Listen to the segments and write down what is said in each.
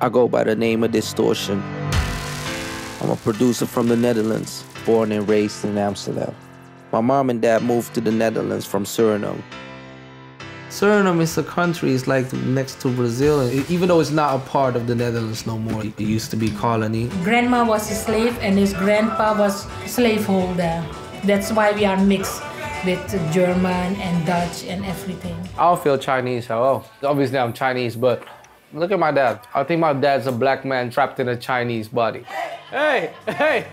I go by the name of Diztortion. I'm a producer from the Netherlands, born and raised in Amsterdam. My mom and dad moved to the Netherlands from Suriname. Suriname is a country, it's like next to Brazil, even though it's not a part of the Netherlands no more. It used to be colony. Grandma was a slave and his grandpa was slaveholder. That's why we are mixed with German and Dutch and everything. I don't feel Chinese at all. Obviously I'm Chinese, but look at my dad. I think my dad's a black man trapped in a Chinese body. Hey, hey!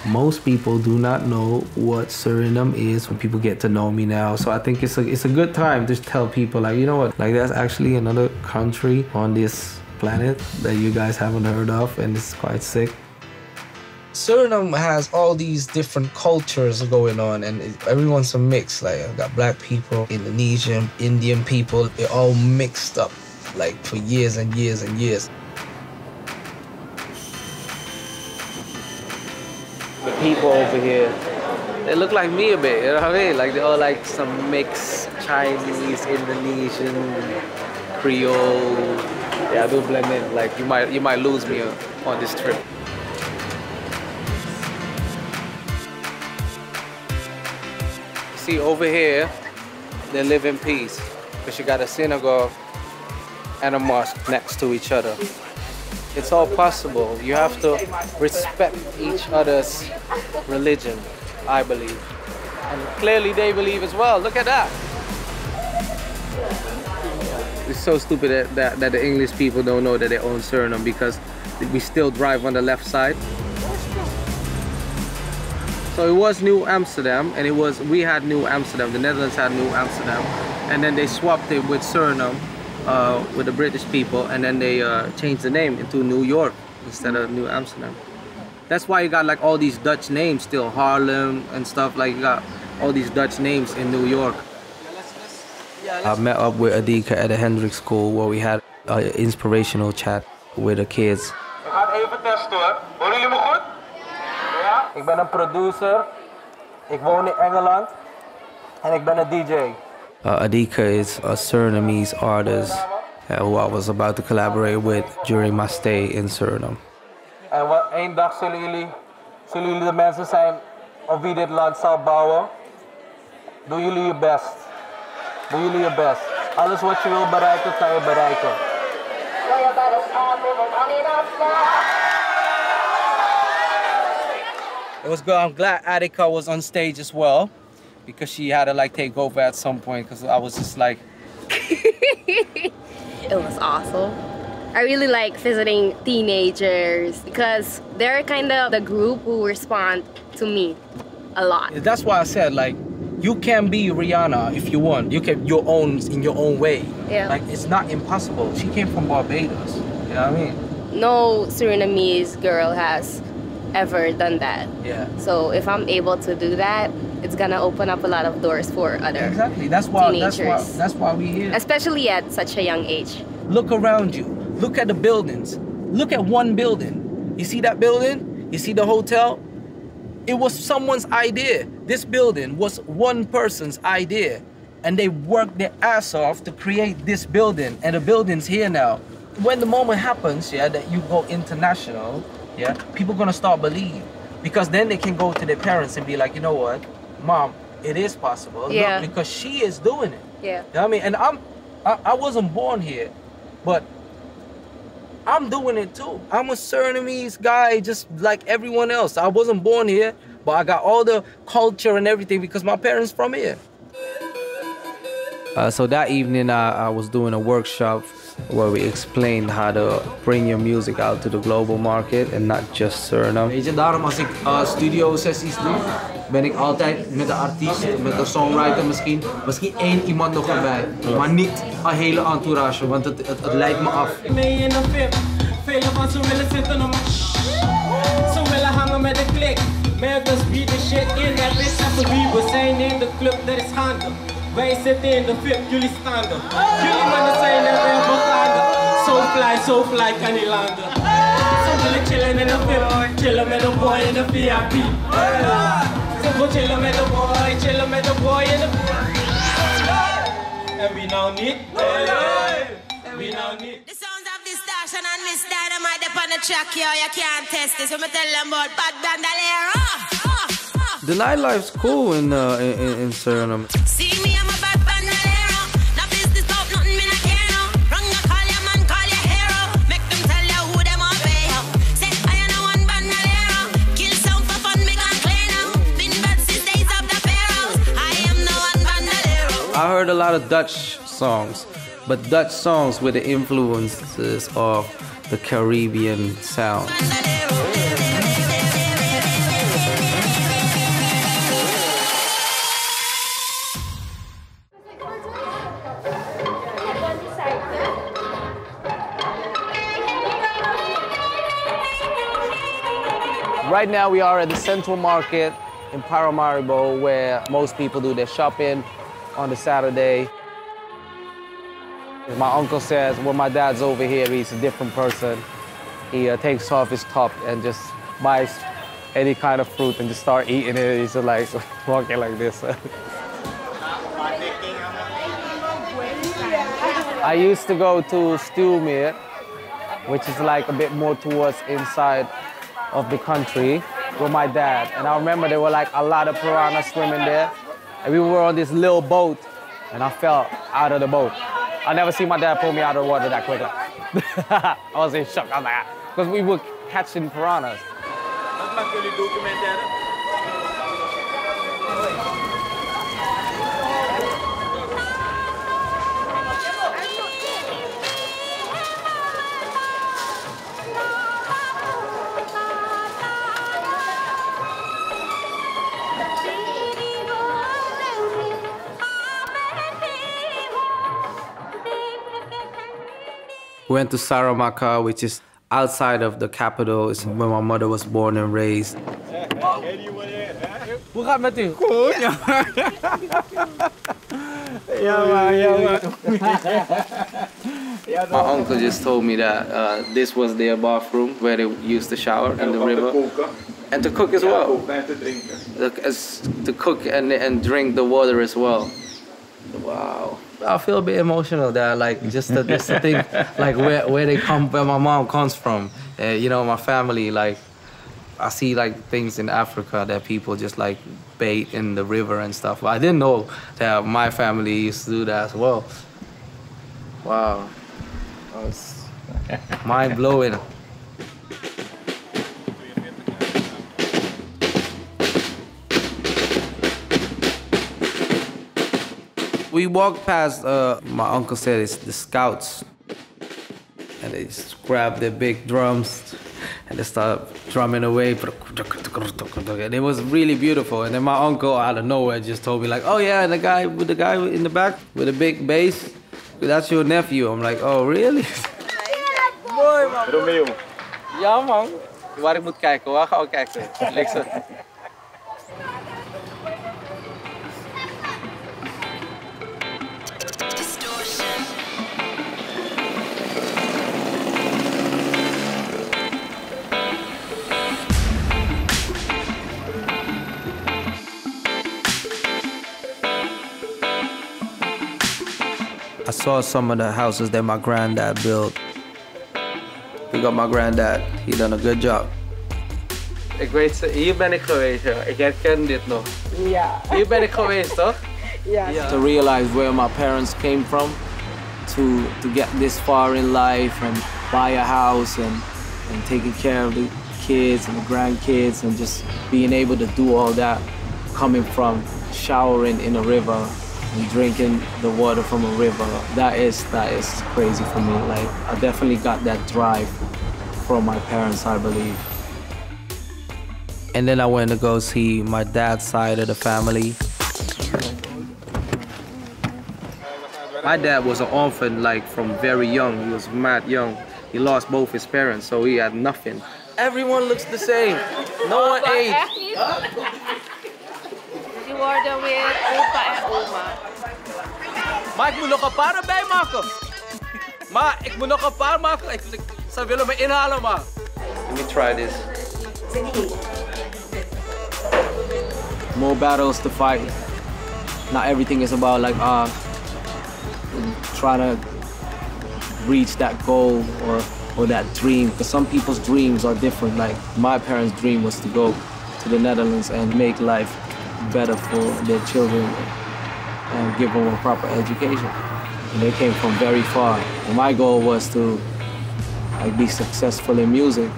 Most people do not know what Suriname is when people get to know me now. So I think it's a good time to tell people, like, you know what, like there's actually another country on this planet that you guys haven't heard of, and it's quite sick. Suriname has all these different cultures going on, and everyone's a mix. Like, I've got black people, Indonesian, Indian people, they're all mixed up, like, for years and years and years. The people over here, they look like me a bit, you know what I mean? Like, they're all like some mix, Chinese, Indonesian, Creole. Yeah, I do blend in. Like, you might lose me on this trip. See, over here, they live in peace because you got a synagogue and a mosque next to each other. It's all possible. You have to respect each other's religion, I believe. And clearly they believe as well. Look at that. It's so stupid that the English people don't know that they own Suriname, because we still drive on the left side. So it was New Amsterdam, and we had New Amsterdam. The Netherlands had New Amsterdam, and then they swapped it with Suriname, with the British people, and then they changed the name into New York instead of New Amsterdam. That's why you got like all these Dutch names still, Harlem and stuff. Like, you got all these Dutch names in New York. I met up with Adika at the Hendrix School, where we had an inspirational chat with the kids. Ik ga het even testen hoor. Horen jullie me goed? Ja? Ik ben een producer. Ik woon in Engeland. En ik ben een DJ. Adika is a Surinamese artist who I was about to collaborate with during my stay in Suriname. En één dag zullen jullie de mensen zijn op wie dit land zal bouwen. Doe jullie je best. Doe jullie je best. Alles wat je wil bereiken, kan je bereiken. It was good. I'm glad Adika was on stage as well, because she had to like take over at some point, because I was just like... It was awesome. I really like visiting teenagers because they're kind of the group who respond to me a lot. That's why I said, like, you can be Rihanna if you want. You can in your own way. Yeah. Like, it's not impossible. She came from Barbados. You know what I mean? No Surinamese girl has ever done that. Yeah. So if I'm able to do that, it's gonna open up a lot of doors for other teenagers. That's why we're here. Especially at such a young age. Look around you. Look at the buildings. Look at one building. You see that building? You see the hotel? It was someone's idea. This building was one person's idea. And they worked their ass off to create this building. And the building's here now. When the moment happens, yeah, that you go international, yeah, people gonna start believing. Because then they can go to their parents and be like, you know what, Mom, it is possible. Yeah. Look, because she is doing it. Yeah. You know what I mean? And I wasn't born here, but I'm doing it too. I'm a Surinamese guy just like everyone else. I wasn't born here, but I got all the culture and everything because my parents from here. So that evening I was doing a workshop where we explained how to bring your music out to the global market and not just Suriname. Weet je, daarom als ik studio sessies doe, ben ik altijd met de artiest, met de songwriter misschien één iemand nog erbij. Maar niet een hele entourage, want het leidt me af. Mee in een VIP, velen van ze willen zitten om ze willen hangen met de klik. Merkers bieden shit in, dat is even wie we zijn in de club, dat is gaande. Wij zitten in de VIP, jullie staan er. Jullie mannen zijn er weer begaande. So fly, kan niet landen. Ze willen chillen in de VIP, chillen met een boy in de VIP. Ze willen chillen met een boy in de VIP. En wie nou niet? Wie nou niet? Diztortion and Miss Dynamite up on the track, yo. You can't test this. So me tell them about bad bandalero. The nightlife's cool in Suriname. See me, I'm a bad bandalero. No business about nothing, me not care no. Wrong, you call your man, call your hero. Make them tell you who them all pay. Say I am no one bandalero. Kill some for fun, me gone clear now. Been bad since days of the pharaohs. I am no one bandalero. I heard a lot of Dutch songs, but Dutch songs with the influences of the Caribbean sound. Right now we are at the Central Market in Paramaribo, where most people do their shopping on the Saturday. My uncle says when my dad's over here, he's a different person. He takes off his top and just buys any kind of fruit and just start eating it. He's just like walking like this. I used to go to Stylo, which is like a bit more towards inside of the country with my dad. And I remember there were like a lot of piranhas swimming there. And we were on this little boat and I fell out of the boat. I never see my dad pull me out of the water that quickly. I was in shock. I was like, because we were catching piranhas. We went to Saramacca, which is outside of the capital. It's where my mother was born and raised. Hoe gaat het met u? Goed. My uncle just told me that this was their bathroom where they used to shower in the river. And to cook as well. To cook and drink the water as well. Wow. I feel a bit emotional there, like just to think like where they come, where my mom comes from. You know, my family, like I see like things in Africa that people just like bait in the river and stuff. I didn't know that my family used to do that as well. Wow. That was mind blowing. We walked past, my uncle said it's the scouts. And they just grabbed their big drums and they started drumming away. And it was really beautiful. And then my uncle out of nowhere just told me like, oh yeah, the guy in the back with a big bass, that's your nephew. I'm like, oh really? Mooi man. Romeo. Ja man. Waar ik moet kijken, waar gaan we kijken? Links. I saw some of the houses that my granddad built. We got my granddad. He done a good job. Ik weet, hier ben ik geweest. Ik herken dit nog. Ja. Hier ben ik geweest, toch? Ja. To realize where my parents came from, to get this far in life and buy a house and taking care of the kids and the grandkids and just being able to do all that, coming from showering in a river and drinking the water from a river, that is crazy for me. Like, I definitely got that drive from my parents, I believe. And then I went to go see my dad's side of the family. My dad was an orphan, like, from very young. He was mad young. He lost both his parents, so he had nothing. Everyone looks the same. No one aged. Die worden weer opa en oma. Maar ik moet nog een paar erbij maken. Maar ik moet nog een paar maken. Ze willen me inhalen, maar. Let me try this. More battles to fight. Not everything is about like trying to reach that goal or or that dream, because some people's dreams are different. Like my parents' dream was to go to the Netherlands and make life better for their children and give them a proper education. And they came from very far. And my goal was to like be successful in music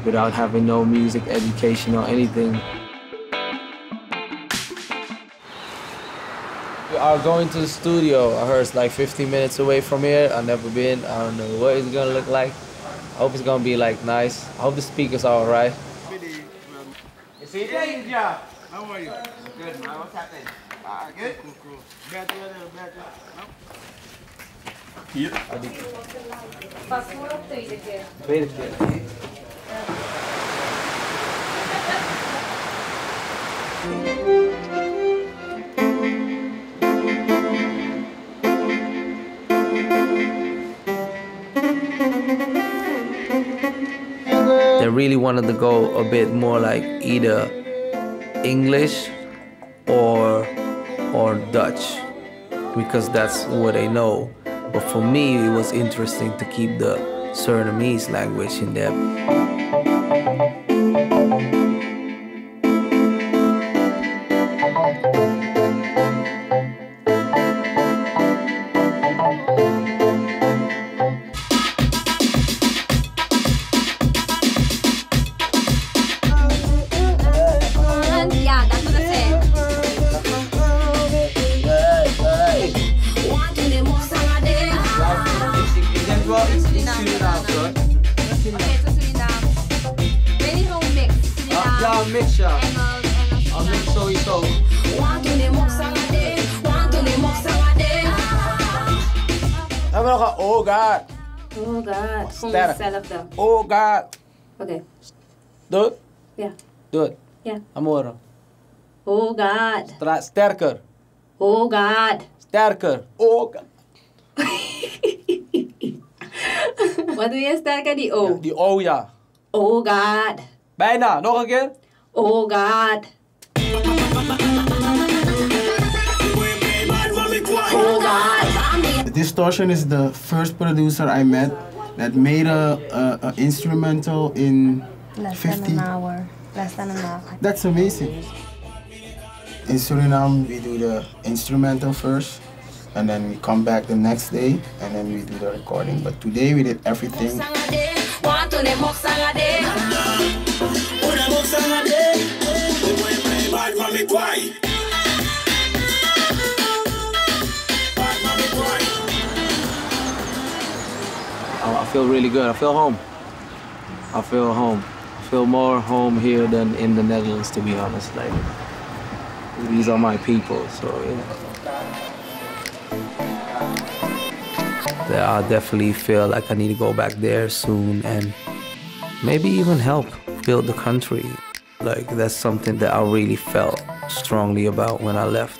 without having no music education or anything. We are going to the studio. I heard it's like 15 minutes away from here. I've never been. I don't know what it's gonna look like. I hope it's gonna be like nice. I hope the speakers are alright. How are you? Good, man. What's happening? Good? Cool. Better. Hier. Tweede keer. They really wanted to go a bit more like either English or Dutch, because that's what they know. But for me, it was interesting to keep the Surinamese language in there. Oh God. Oh God. Sterk. Oh God. Okay. Do it. Yeah. Do it. Yeah. Amor. Oh God. Sterker. Oh God. Sterker. Oh God. Wat doe je sterker? Die O. Ja, die O, ja. Oh God. Bijna. Nog een keer. Oh God. Oh God. Diztortion is the first producer I met that made a instrumental in less 50. than an hour. Less than an hour. That's amazing. In Suriname, we do the instrumental first, and then we come back the next day, and then we do the recording. But today we did everything. I feel really good. I feel home. I feel home. I feel more home here than in the Netherlands, to be honest. Like, these are my people, so yeah. I definitely feel like I need to go back there soon and maybe even help build the country. Like, that's something that I really felt strongly about when I left.